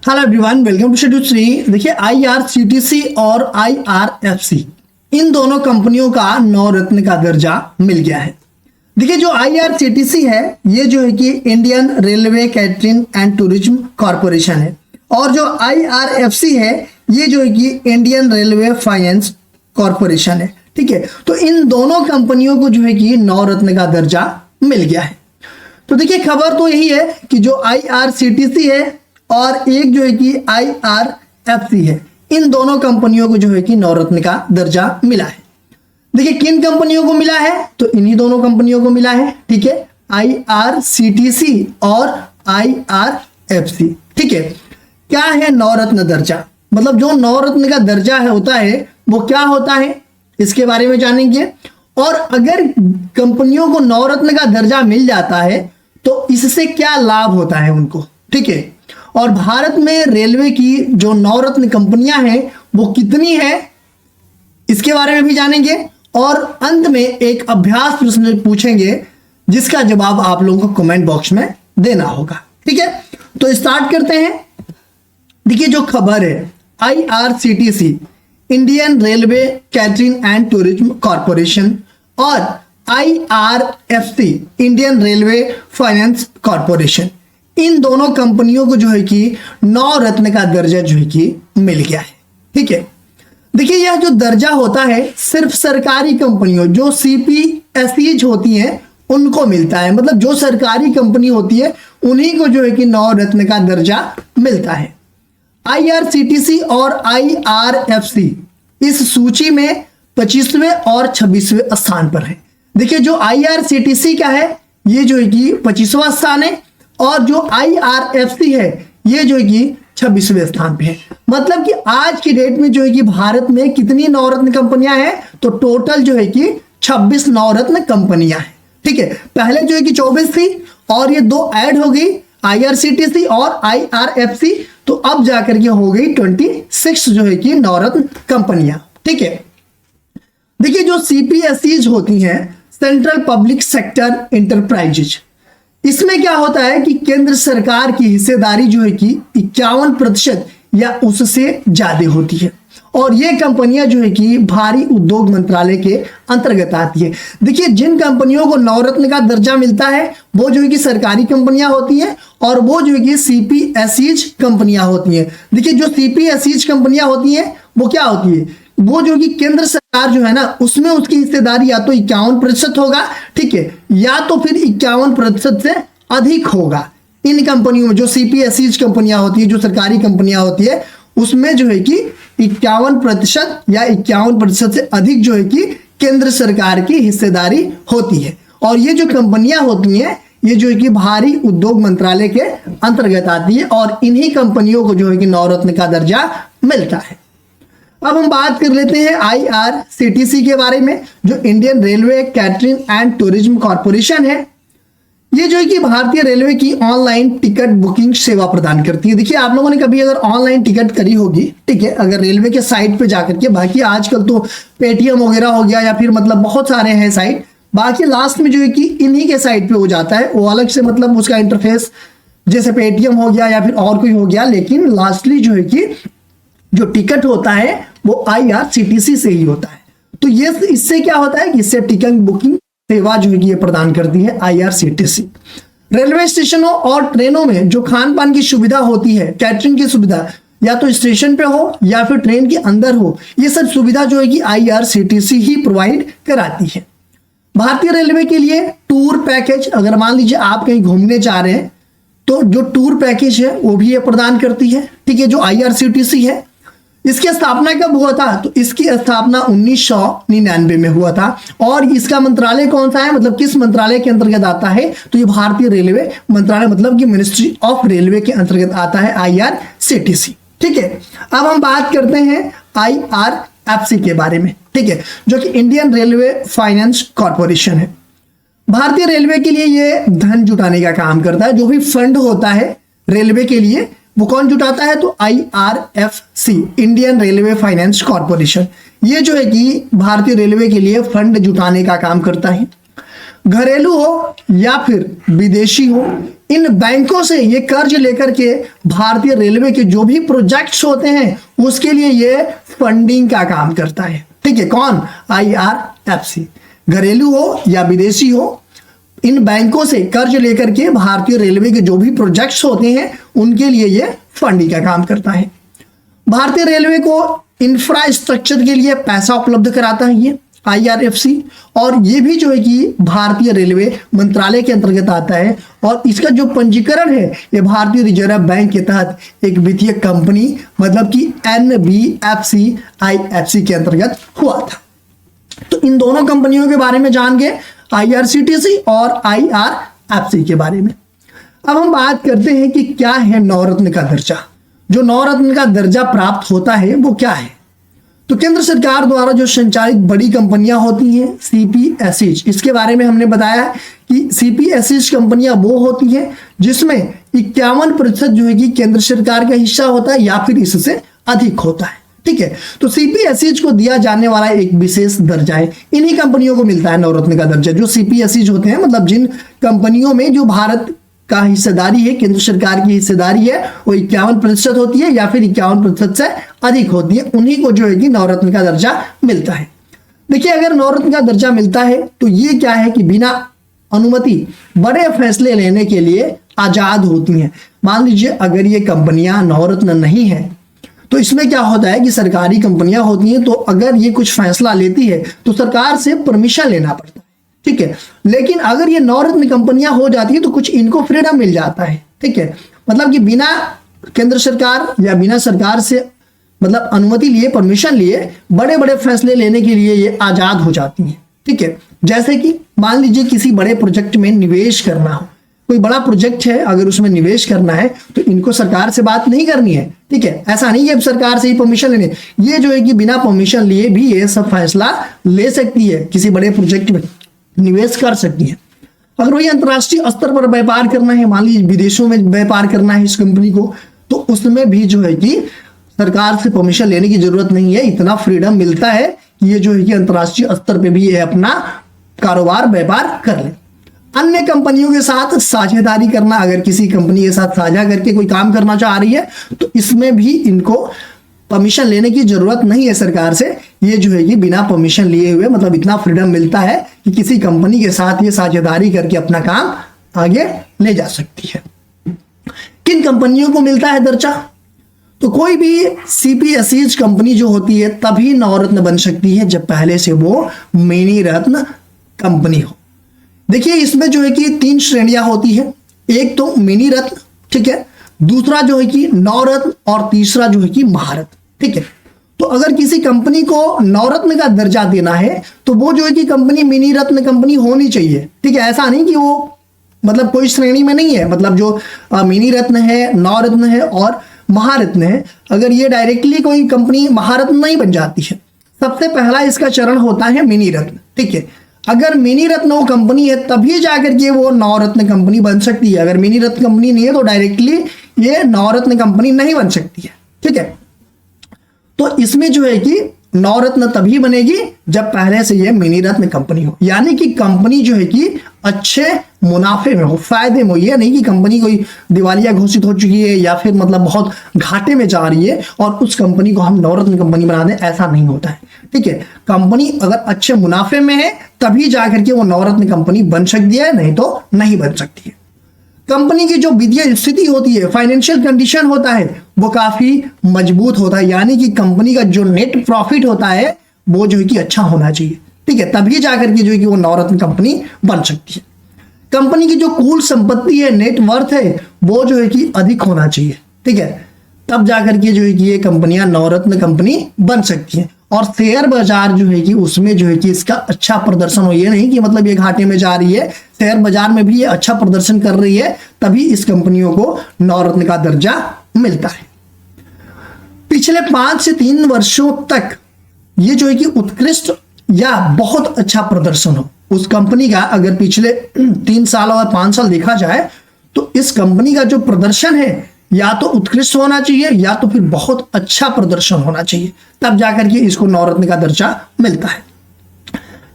Hello everyone, welcome to schedule 3। देखिए IRCTC और IRFC इन दोनों कंपनियों का नवरत्न का दर्जा मिल गया है। देखिए जो आईआरसीटीसी है ये जो है कि Indian railway catering and tourism corporation है, और जो आईआरएफसी है ये जो है कि इंडियन रेलवे फाइनेंस कॉरपोरेशन है। ठीक है, तो इन दोनों कंपनियों को जो है कि नवरत्न का दर्जा मिल गया है। तो देखिए खबर तो यही है कि जो आईआरसीटीसी है और एक जो है कि आईआरएफसी है, इन दोनों कंपनियों को जो है कि नवरत्न का दर्जा मिला है। देखिए किन कंपनियों को मिला है, तो इन्हीं दोनों कंपनियों को मिला है। ठीक है, आईआरसीटीसी और आईआरएफसी। ठीक है, क्या है नवरत्न दर्जा, मतलब जो नवरत्न का दर्जा है होता है वो क्या होता है, इसके बारे में जानेंगे। और अगर कंपनियों को नवरत्न का दर्जा मिल जाता है तो इससे क्या लाभ होता है उनको। ठीक है, और भारत में रेलवे की जो नवरत्न कंपनियां हैं वो कितनी है, इसके बारे में भी जानेंगे। और अंत में एक अभ्यास प्रश्न पूछेंगे जिसका जवाब आप लोगों को कमेंट बॉक्स में देना होगा। ठीक है, तो स्टार्ट करते हैं। देखिए जो खबर है, IRCTC Indian railway catering and tourism corporation और IRFC Indian railway finance corporation, इन दोनों कंपनियों को जो है कि नवरत्न का दर्जा जो है कि मिल गया है। ठीक है, देखिए यह जो दर्जा होता है सिर्फ सरकारी कंपनियों जो सीपीएसईज होती हैं उनको मिलता है, मतलब जो सरकारी कंपनी होती है उन्हीं को जो है कि नवरत्न का दर्जा मिलता है। आईआरसीटीसी और आईआरएफसी इस सूची में 25वें और 26वें स्थान पर है। देखिए जो आईआरसीटीसी का है ये जो है कि 25वां स्थान है, और जो आईआरएफसी है ये जो है कि 26वें स्थान पे है। मतलब कि आज की डेट में जो है कि भारत में कितनी नवरत्न कंपनियां हैं, तो टोटल जो है कि 26 नवरत्न कंपनियां हैं। ठीक है, पहले जो है कि 24 थी और ये दो ऐड हो गई, आईआरसीटीसी और आईआरएफसी, तो अब जाकर के हो गई 26 जो है कि नवरत्न कंपनियां। ठीक है, देखिए जो सीपीएसईज होती हैं सेंट्रल पब्लिक सेक्टर इंटरप्राइजेज, इसमें क्या होता है कि केंद्र सरकार की हिस्सेदारी जो है कि 51% या उससे ज्यादा होती है, और ये कंपनियां जो है कि भारी उद्योग मंत्रालय के अंतर्गत आती है। देखिए जिन कंपनियों को नवरत्न का दर्जा मिलता है वो जो है कि सरकारी कंपनियां होती हैं, और वो जो है कि सीपीएसईज कंपनियां होती हैं। देखिए जो सीपीएसईज कंपनियां होती हैं वो क्या होती है, वो जो कि केंद्र सरकार जो है ना उसमें उसकी हिस्सेदारी या तो 51% होगा, ठीक है, या तो फिर 51% से अधिक होगा। इन कंपनियों में जो सीपीएसईज कंपनियां होती है, जो सरकारी कंपनियां होती है, उसमें जो है कि 51% या 51% से अधिक जो है कि केंद्र सरकार की हिस्सेदारी होती है। और ये जो कंपनियां होती हैं ये जो है कि भारी उद्योग मंत्रालय के अंतर्गत आती है, और इन्हीं कंपनियों को जो है कि नवरत्न का दर्जा मिलता है। अब हम बात कर लेते हैं आईआरसीटीसी के बारे में, जो Indian railway catering and tourism corporation है। ये जो है कि भारतीय रेलवे की ऑनलाइन टिकट बुकिंग सेवा प्रदान करती है। देखिए आप लोगों ने कभी अगर ऑनलाइन टिकट करी होगी, ठीक है, अगर रेलवे के साइट पे जाकर के, बाकी आजकल तो पेटीएम वगैरह हो गया या फिर मतलब बहुत सारे हैं साइट, बाकी लास्ट में जो है कि इन्हीं के साइट पे हो जाता है, वो अलग से मतलब उसका इंटरफेस जैसे पेटीएम हो गया या फिर और कोई हो गया, लेकिन लास्टली जो है कि जो टिकट होता है वो आईआरसीटीसी से ही होता है। तो ये इससे क्या होता है कि इससे टिकट बुकिंग सेवा जो है कि ये प्रदान करती है आईआरसीटीसी। रेलवे स्टेशनों और ट्रेनों में जो खान पान की सुविधा होती है, कैटरिंग की सुविधा, या तो स्टेशन पे हो या फिर ट्रेन के अंदर हो, ये सब सुविधा जो है कि आईआरसीटीसी ही प्रोवाइड कराती है। भारतीय रेलवे के लिए टूर पैकेज, अगर मान लीजिए आप कहीं घूमने जा रहे हैं तो जो टूर पैकेज है वो भी ये प्रदान करती है। ठीक है, जो आईआरसीटीसी है, इसकी स्थापना कब हुआ था, तो इसकी स्थापना 1999 में हुआ था। और इसका मंत्रालय कौन सा है, मतलब किस मंत्रालय के अंतर्गत आता है, तो ये भारतीय रेलवे मंत्रालय, मतलब कि मिनिस्ट्री ऑफ रेलवे के अंतर्गत आता है आईआरसीटीसी। ठीक है, अब हम बात करते हैं आईआरएफसी के बारे में, ठीक है, जो कि इंडियन रेलवे फाइनेंस कॉरपोरेशन है। भारतीय रेलवे के लिए ये धन जुटाने का काम करता है। जो भी फंड होता है रेलवे के लिए वो कौन जुटाता है, तो IRFC Indian railway finance corporation, ये जो है कि भारतीय रेलवे के लिए फंड जुटाने का काम करता है। घरेलू हो या फिर विदेशी हो, इन बैंकों से ये कर्ज लेकर के भारतीय रेलवे के जो भी प्रोजेक्ट्स होते हैं उसके लिए ये फंडिंग का काम करता है। ठीक है, कौन? IRFC, घरेलू हो या विदेशी हो, इन बैंकों से कर्ज लेकर के भारतीय रेलवे के जो भी प्रोजेक्ट्स होते हैं उनके लिए ये फंडिंग का काम करता है। भारतीय रेलवे को इंफ्रास्ट्रक्चर के लिए पैसा उपलब्ध कराता है ये IRFC, और ये भी जो है कि भारतीय रेलवे मंत्रालय के अंतर्गत आता है, और इसका जो पंजीकरण है ये भारतीय रिजर्व बैंक के तहत एक वित्तीय कंपनी मतलब कि NBFC IFC के अंतर्गत हुआ था। तो इन दोनों कंपनियों के बारे में जान गए, IRCTC और IRFC के बारे में। अब हम बात करते हैं कि क्या है नवरत्न का दर्जा। जो नवरत्न का दर्जा प्राप्त होता है वो क्या है? तो केंद्र सरकार द्वारा जो संचालित बड़ी कंपनियां होती हैं CPSEs, इसके बारे में हमने बताया कि CPSEs कंपनियां वो होती हैं जिसमें 51% जो है कि केंद्र सरकार का हिस्सा होता है या फिर इससे अधिक होता है। ठीक है, तो CPSEs को दिया जाने वाला एक विशेष दर्जा है, इन्हीं कंपनियों को मिलता है नवरत्न का दर्जा। जो CPSEs होते हैं मतलब जिन कंपनियों में जो भारत का हिस्सेदारी है, केंद्र सरकार की हिस्सेदारी है, वो 51% होती है या फिर 51% से अधिक होती है, उन्हीं को जो है कि नवरत्न का दर्जा मिलता है। देखिए, अगर नवरत्न का दर्जा मिलता है तो ये क्या है कि बिना अनुमति बड़े फैसले लेने के लिए आजाद होती हैं। मान लीजिए अगर ये कंपनियां नवरत्न नहीं है तो इसमें क्या होता है कि सरकारी कंपनियां होती हैं, तो अगर ये कुछ फैसला लेती है तो सरकार से परमिशन लेना पड़ता है। ठीक है, लेकिन अगर ये नवरत्न कंपनियां हो जाती है तो कुछ इनको फ्रीडम मिल जाता है। ठीक है, मतलब कि बिना केंद्र सरकार या बिना सरकार से मतलब अनुमति लिए, परमिशन लिए बड़े बड़े फैसले लेने के लिए ये आजाद हो जाती हैं। ठीक है, जैसे कि मान लीजिए किसी बड़े प्रोजेक्ट में निवेश करना हो, कोई बड़ा प्रोजेक्ट है, अगर उसमें निवेश करना है तो इनको सरकार से बात नहीं करनी है। ठीक है, ऐसा नहीं है सरकार से ही परमिशन लेनी है, ये जो है कि बिना परमिशन लिए भी ये सब फैसला ले सकती है, किसी बड़े प्रोजेक्ट में निवेश कर सकती है। अगर वही अंतर्राष्ट्रीय स्तर पर व्यापार करना है, मान लीजिए विदेशों में व्यापार करना है इस कंपनी को, तो उसमें भी जो है कि सरकार से परमिशन लेने की जरूरत नहीं है, इतना फ्रीडम मिलता है कि ये जो है कि अंतर्राष्ट्रीय स्तर पे भी ये अपना कारोबार व्यापार कर ले। अन्य कंपनियों के साथ साझेदारी करना, अगर किसी कंपनी के साथ साझा करके कोई काम करना चाह रही है तो इसमें भी इनको परमिशन लेने की जरूरत नहीं है सरकार से। ये जो है कि बिना परमिशन लिए हुए मतलब इतना फ्रीडम मिलता है कि किसी कंपनी के साथ ये साझेदारी करके अपना काम आगे ले जा सकती है। किन कंपनियों को मिलता है दर्जा? तो कोई भी CPSEs कंपनी जो होती है तभी नवरत्न बन सकती है जब पहले से वो मिनी रत्न कंपनी हो। देखिए, इसमें जो है कि 3 श्रेणियां होती है, एक तो मिनी रत्न, ठीक है, दूसरा जो है कि नवरत्न और तीसरा जो है कि महारत्न। ठीक है, तो अगर किसी कंपनी को नवरत्न का दर्जा देना है तो वो जो है कि कंपनी मिनी रत्न कंपनी होनी चाहिए। ठीक है, ऐसा नहीं कि वो मतलब कोई श्रेणी में नहीं है, मतलब जो मिनी रत्न है, नवरत्न है और महारत्न है, अगर ये डायरेक्टली कोई कंपनी महारत्न नहीं बन जाती है। सबसे पहला इसका चरण होता है मिनी रत्न। ठीक है, अगर मिनी रत्न वो कंपनी है तभी जाकर के वो नवरत्न कंपनी बन सकती है। अगर मिनी रत्न कंपनी नहीं है तो डायरेक्टली ये नवरत्न कंपनी नहीं बन सकती है। ठीक है, तो इसमें जो है कि नवरत्न तभी बनेगी जब पहले से ये मिनी रत्न कंपनी हो, यानी कि कंपनी जो है कि अच्छे मुनाफे में हो, फायदे में हो। ये नहीं कि कंपनी कोई दिवालिया घोषित हो चुकी है या फिर मतलब बहुत घाटे में जा रही है और उस कंपनी को हम नवरत्न कंपनी बना दें, ऐसा नहीं होता है। ठीक है, कंपनी अगर अच्छे मुनाफे में है तभी जाकर के वो नवरत्न कंपनी बन सकती है, नहीं तो नहीं बन सकती है। कंपनी की जो वित्तीय स्थिति होती है, फाइनेंशियल कंडीशन होता है, वो काफी मजबूत होता है, यानी कि कंपनी का जो नेट प्रॉफिट होता है वो जो है कि अच्छा होना चाहिए। ठीक है, तभी जाकर के जो है कि वो नवरत्न कंपनी बन सकती है। कंपनी की जो कुल संपत्ति है, नेट वर्थ है, वो जो है कि अधिक होना चाहिए। ठीक है, तब जाकर के जो है कि ये कंपनियां नवरत्न कंपनी बन सकती हैं। और शेयर बाजार जो है कि उसमें जो है कि इसका अच्छा प्रदर्शन हो, ये नहीं कि मतलब ये घाटे में जा रही है, शेयर बाजार में भी ये अच्छा प्रदर्शन कर रही है, तभी इस कंपनियों को नवरत्न का दर्जा मिलता है। पिछले 5 से 3 वर्षों तक ये जो है कि उत्कृष्ट या बहुत अच्छा प्रदर्शन हो उस कंपनी का, अगर पिछले 3 साल और 5 साल देखा जाए तो इस कंपनी का जो प्रदर्शन है या तो उत्कृष्ट होना चाहिए या तो फिर बहुत अच्छा प्रदर्शन होना चाहिए, तब जाकर के इसको नवरत्न का दर्जा मिलता है।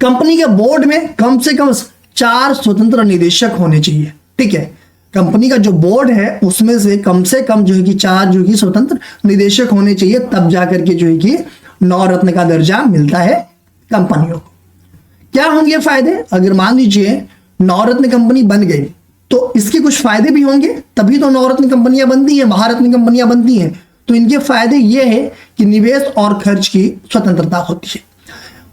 कंपनी के बोर्ड में कम से कम 4 स्वतंत्र निदेशक होने चाहिए। ठीक है, कंपनी का जो बोर्ड है उसमें से कम जो है कि 4 जो है कि स्वतंत्र निदेशक होने चाहिए, तब जाकर के जो है कि नवरत्न का दर्जा मिलता है कंपनियों को। क्या होंगे फायदे? अगर मान लीजिए नवरत्न कंपनी बन गई तो इसके कुछ फायदे भी होंगे, तभी तो नवरत्न कंपनियां बनती हैं, महारत्न कंपनियां बनती हैं। तो इनके फायदे ये है कि निवेश और खर्च की स्वतंत्रता होती है।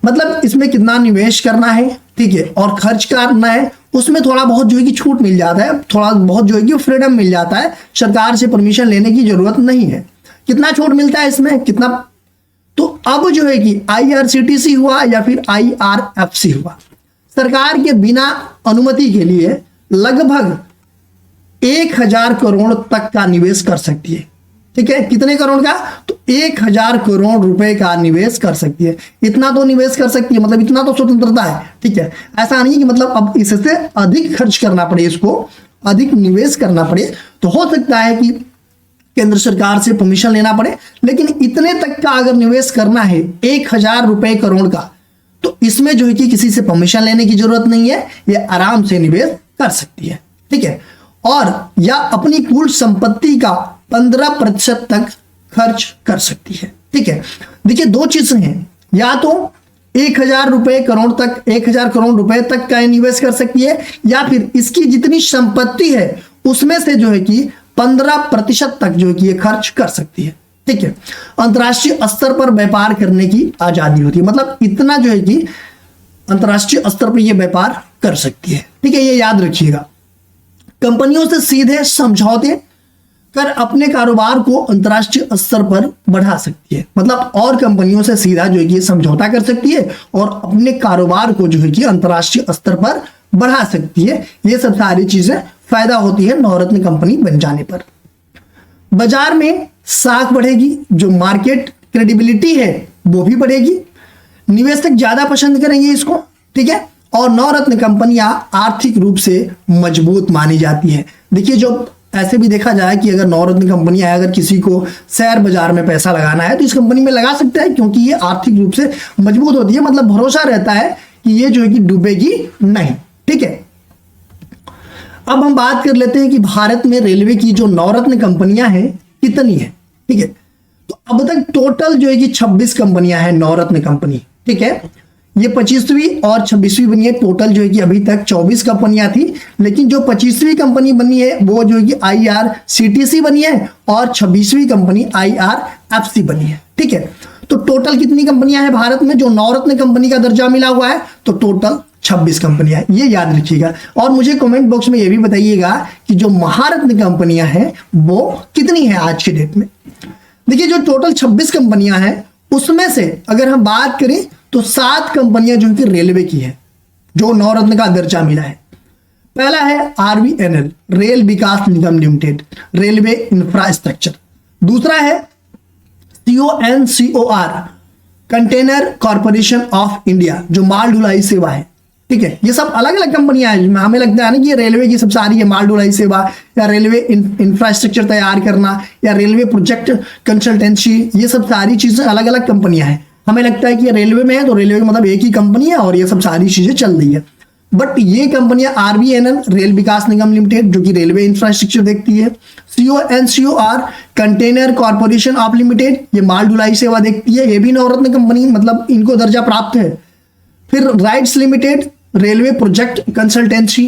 मतलब इसमें कितना निवेश करना है, ठीक है, और खर्च करना है, उसमें थोड़ा बहुत जो है कि छूट मिल जाता है, थोड़ा बहुत जो है कि फ्रीडम मिल जाता है, सरकार से परमिशन लेने की जरूरत नहीं है। कितना छूट मिलता है इसमें, कितना? तो अब जो है कि IRCTC हुआ या फिर IRFC हुआ, सरकार के बिना अनुमति के लिए लगभग 1000 करोड़ तक का निवेश कर सकती है। ठीक है, कितने करोड़ का? तो 1000 करोड़ रुपए का निवेश कर सकती है। इतना तो निवेश कर सकती है, मतलब इतना तो स्वतंत्रता है। ठीक है, ऐसा नहीं कि मतलब अब इससे अधिक खर्च करना पड़े, इसको अधिक निवेश करना पड़े। तो हो सकता है कि केंद्र सरकार से परमिशन लेना पड़े, लेकिन इतने तक का अगर निवेश करना है 1000 रुपए करोड़ का, तो इसमें जो है कि किसी से परमिशन लेने की जरूरत नहीं है, ये आराम से निवेश कर सकती है। ठीक है, और या अपनी कुल संपत्ति का 15% तक खर्च कर सकती है। ठीक है, देखिए दो चीजें हैं, या तो 1000 रुपए करोड़ तक, 1000 करोड़ रुपए तक का निवेश कर सकती है, या फिर इसकी जितनी संपत्ति है उसमें से जो है कि 15% तक जो है कि ये खर्च कर सकती है। ठीक है, अंतर्राष्ट्रीय स्तर पर व्यापार करने की आजादी होती है, मतलब इतना जो है कि अंतर्राष्ट्रीय स्तर पर यह व्यापार कर सकती है। ठीक है, ये याद रखिएगा। कंपनियों से सीधे समझौते कर अपने कारोबार को अंतर्राष्ट्रीय स्तर पर बढ़ा सकती है, मतलब और कंपनियों से सीधा जो है कि समझौता कर सकती है और अपने कारोबार को जो है कि अंतर्राष्ट्रीय स्तर पर बढ़ा सकती है। ये सब सारी चीजें फायदा होती है नवरत्न कंपनी बन जाने पर। बाजार में साख बढ़ेगी, जो मार्केट क्रेडिबिलिटी है वो भी बढ़ेगी, निवेशक ज्यादा पसंद करेंगे इसको। ठीक है, और नवरत्न कंपनियां आर्थिक रूप से मजबूत मानी जाती है। देखिए, जो ऐसे भी देखा जाए कि अगर नवरत्न कंपनियां, अगर किसी को शेयर बाजार में पैसा लगाना है तो इस कंपनी में लगा सकता है, क्योंकि ये आर्थिक रूप से मजबूत होती है, मतलब भरोसा रहता है कि ये जो है कि डूबेगी नहीं। ठीक है, अब हम बात कर लेते हैं कि भारत में रेलवे की जो नवरत्न कंपनियां हैं कितनी है। ठीक है, तो अब तक टोटल जो है कि 26 कंपनियां हैं नवरत्न कंपनी। ठीक है, ये 25वीं और 26वीं बनी है, टोटल जो है कि अभी तक 24 कंपनियां थी, लेकिन जो 25वीं कंपनी बनी है वो जो है कि IRCTC बनी है और 26वीं कंपनी IRFC बनी है। ठीक है, तो टोटल कितनी कंपनियां हैं भारत में जो नवरत्न कंपनी का दर्जा मिला हुआ है? तो टोटल 26 कंपनियां, ये याद रखिएगा। और मुझे कमेंट बॉक्स में ये भी बताइएगा कि जो महारत्न कंपनियां हैं वो कितनी है आज के डेट में। देखिए, जो टोटल 26 कंपनियां हैं उसमें से अगर हम बात करें तो 7 कंपनियां जो कि रेलवे की है, जो नवरत्न का दर्जा मिला है। पहला है RVNL, रेल विकास निगम लिमिटेड, रेलवे इंफ्रास्ट्रक्चर। दूसरा है CONCOR, container corporation of India, जो माल ढुलाई सेवा है। ठीक है, ये सब अलग अलग कंपनियां हैं। हमें लगता है ना कि ये रेलवे की सब सारी है, माल ढुलाई सेवा या रेलवे इंफ्रास्ट्रक्चर तैयार करना या रेलवे प्रोजेक्ट कंसल्टेंसी, ये सब सारी चीजें अलग अलग कंपनियां हैं। हमें लगता है कि ये रेलवे में है तो रेलवे का मतलब एक ही कंपनी है और ये सब सारी चीजें चल रही है, बट ये कंपनियां RVNL, रेल विकास निगम लिमिटेड, जो कि रेलवे इंफ्रास्ट्रक्चर देखती है। CONCOR, container corporation of limited, ये माल ढुलाई सेवा देखती है, ये भी नवरत्न कंपनी, मतलब इनको दर्जा प्राप्त है। फिर rights limited, railway project consultancy.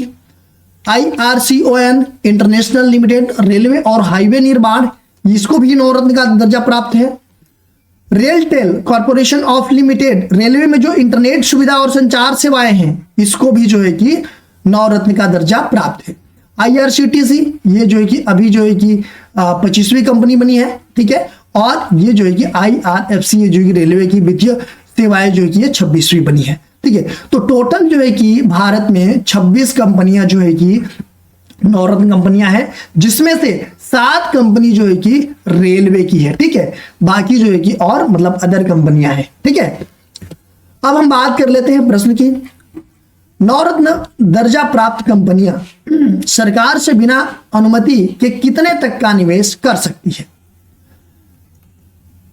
IRCON international limited, railway और हाईवे निर्माण, इसको भी नवरत्न का दर्जा प्राप्त है। RailTel corporation of limited, railway में जो इंटरनेट सुविधा और संचार सेवाएं हैं इसको भी जो है कि नवरत्न का दर्जा प्राप्त है। IRCTC, ये जो है कि अभी जो है कि 25वीं कंपनी बनी है। ठीक है, और ये जो है कि IRFC, ये जो है कि रेलवे की वित्तीय सेवाएं जो है कि ये 26वीं बनी है। ठीक है, तो टोटल जो है कि भारत में 26 कंपनियां जो है कि नवरत्न कंपनियां हैं, जिसमें से 7 कंपनी जो है कि रेलवे की है। ठीक है, बाकी जो है कि और मतलब अदर कंपनियां हैं। ठीक है, अब हम बात कर लेते हैं प्रश्न की। नवरत्न दर्जा प्राप्त कंपनियां सरकार से बिना अनुमति के कितने तक का निवेश कर सकती है?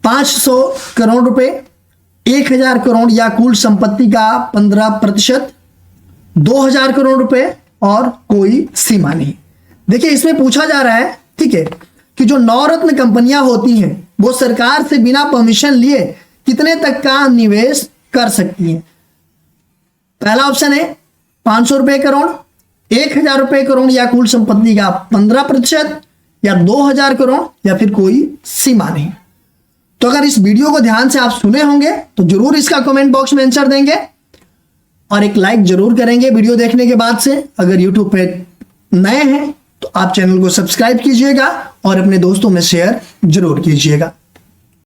500 करोड़ रुपए, 1000 करोड़ या कुल संपत्ति का 15%, 2000 करोड़ रुपए और कोई सीमा नहीं। देखिए इसमें पूछा जा रहा है, ठीक है, कि जो नवरत्न कंपनियां होती हैं वो सरकार से बिना परमिशन लिए कितने तक का निवेश कर सकती हैं। पहला ऑप्शन है 500 रुपए करोड़, 1000 रुपए करोड़ या कुल संपत्ति का 15%, या 2000 करोड़, या फिर कोई सीमा नहीं। तो अगर इस वीडियो को ध्यान से आप सुने होंगे तो जरूर इसका कमेंट बॉक्स में आंसर देंगे और एक लाइक जरूर करेंगे वीडियो देखने के बाद से। अगर यूट्यूब पे नए हैं तो आप चैनल को सब्सक्राइब कीजिएगा और अपने दोस्तों में शेयर जरूर कीजिएगा।